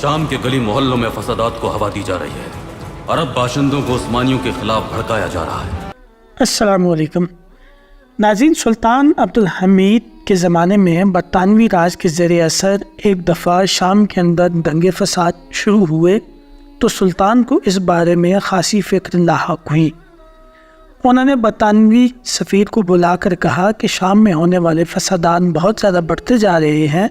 شام کے گلی محلوں میں فسادات کو ہوا دی جا رہی ہے۔ عرب باشندوں کو عثمانیوں کے خلاف بھڑکایا جا رہا ہے۔ السلام علیکم ناظرین، سلطان عبدالحمید کے زمانے میں برطانوی راج کے زیر اثر ایک دفعہ شام کے اندر دنگے فساد شروع ہوئے تو سلطان کو اس بارے میں خاصی فکر لاحق ہوئی۔ انہوں نے برطانوی سفیر کو بلا کر کہا کہ شام میں ہونے والے فسادات بہت زیادہ بڑھتے جا رہے ہیں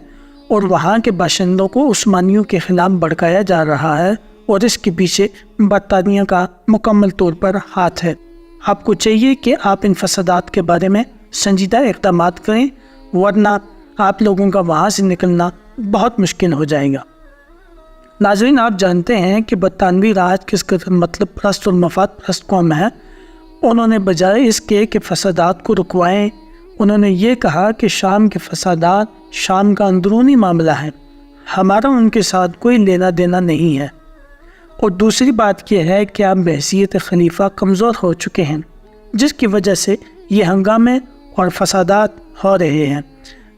اور وہاں کے باشندوں کو عثمانیوں کے خلاف بھڑکایا جا رہا ہے اور اس کے پیچھے برطانیہ کا مکمل طور پر ہاتھ ہے۔ آپ کو چاہیے کہ آپ ان فسادات کے بارے میں سنجیدہ اقدامات کریں، ورنہ آپ لوگوں کا وہاں سے نکلنا بہت مشکل ہو جائے گا۔ ناظرین، آپ جانتے ہیں کہ برطانوی راج کس قدر مطلب پرست اور مفاد پرست قوم ہے۔ انہوں نے بجائے اس کے کہ فسادات کو رکوائیں، انہوں نے یہ کہا کہ شام کے فسادات شام کا اندرونی معاملہ ہے، ہمارا ان کے ساتھ کوئی لینا دینا نہیں ہے۔ اور دوسری بات یہ ہے کہ آپ بحیثیت خلیفہ کمزور ہو چکے ہیں، جس کی وجہ سے یہ ہنگامے اور فسادات ہو رہے ہیں،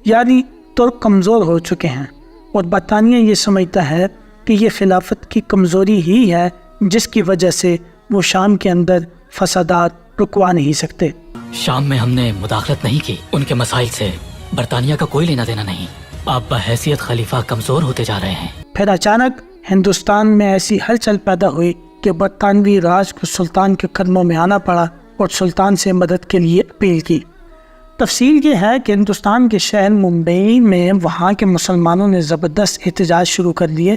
یعنی ترک کمزور ہو چکے ہیں اور برطانیہ یہ سمجھتا ہے کہ یہ خلافت کی کمزوری ہی ہے جس کی وجہ سے وہ شام کے اندر فسادات رکوا نہیں سکتے۔ شام میں ہم نے مداخلت نہیں کی، ان کے مسائل سے برطانیہ کا کوئی لینا دینا نہیں، آپ بحیثیت خلیفہ کمزور ہوتے جا رہے ہیں۔ پھر اچانک ہندوستان میں ایسی ہلچل پیدا ہوئی کہ برطانوی راج کو سلطان کے قدموں میں آنا پڑا اور سلطان سے مدد کے لیے اپیل کی۔ تفصیل یہ ہے کہ ہندوستان کے شہر ممبئی میں وہاں کے مسلمانوں نے زبردست احتجاج شروع کر دیے،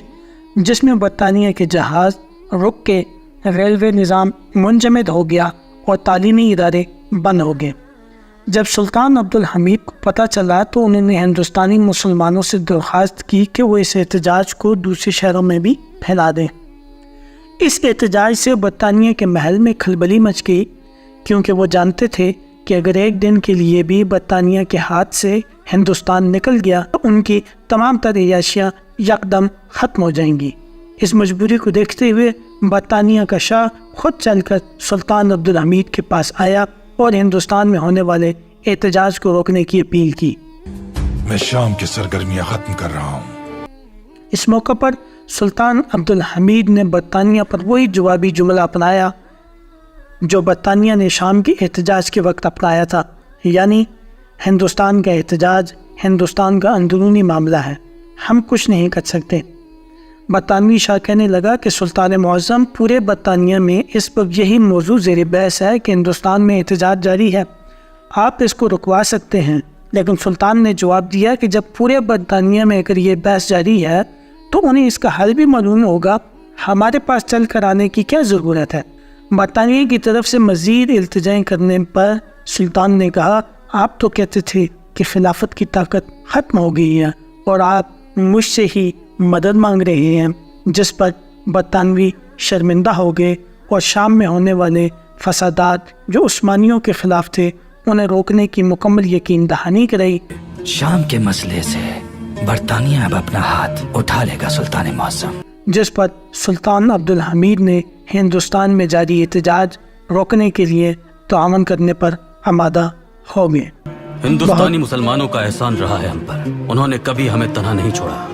جس میں برطانیہ کے جہاز رک کے ریلوے نظام منجمد ہو گیا اور تعلیمی ادارے بند ہو گئے۔ جب سلطان عبدالحمید کو پتہ چلا تو انہوں نے ہندوستانی مسلمانوں سے درخواست کی کہ وہ اس احتجاج کو دوسرے شہروں میں بھی پھیلا دیں۔ اس احتجاج سے برطانیہ کے محل میں کھلبلی مچ گئی، کیونکہ وہ جانتے تھے کہ اگر ایک دن کے لیے بھی برطانیہ کے ہاتھ سے ہندوستان نکل گیا تو ان کی تمام تر عیاشیاں یکدم ختم ہو جائیں گی۔ اس مجبوری کو دیکھتے ہوئے برطانیہ کا شاہ خود چل کر سلطان عبدالحمید کے پاس آیا اور ہندوستان میں ہونے والے احتجاج کو روکنے کی اپیل کی۔ میں شام کی سرگرمیاں ختم کر رہا ہوں۔ اس موقع پر سلطان عبدالحمید نے برطانیہ پر وہی جوابی جملہ اپنایا جو برطانیہ نے شام کے احتجاج کے وقت اپنایا تھا، یعنی ہندوستان کا احتجاج ہندوستان کا اندرونی معاملہ ہے، ہم کچھ نہیں کر سکتے۔ برطانوی شاہ کہنے لگا کہ سلطان معظم، پورے برطانیہ میں اس وقت یہی موضوع زیر بحث ہے کہ ہندوستان میں احتجاج جاری ہے، آپ اس کو رکوا سکتے ہیں۔ لیکن سلطان نے جواب دیا کہ جب پورے برطانیہ میں اگر یہ بحث جاری ہے تو انہیں اس کا حل بھی معلوم ہوگا، ہمارے پاس چل کر آنے کی کیا ضرورت ہے۔ برطانیہ کی طرف سے مزید التجائیں کرنے پر سلطان نے کہا، آپ تو کہتے تھے کہ خلافت کی طاقت ختم ہو گئی ہے اور آپ مجھ سے ہی مدد مانگ رہے ہیں، جس پر برطانوی شرمندہ ہو گئے اور شام میں ہونے والے فسادات جو عثمانیوں کے خلاف تھے انہیں روکنے کی مکمل یقین دہانی کرائی۔ شام کے مسئلے سے برطانیہ اب اپنا ہاتھ اٹھا لے گا سلطان معظم، جس پر سلطان عبدالحمید نے ہندوستان میں جاری احتجاج روکنے کے لیے تعاون کرنے پر آمادہ ہو گئے۔ ہندوستانی مسلمانوں کا احسان رہا ہے ہم پر، انہوں نے کبھی ہمیں تنہا نہیں چھوڑا۔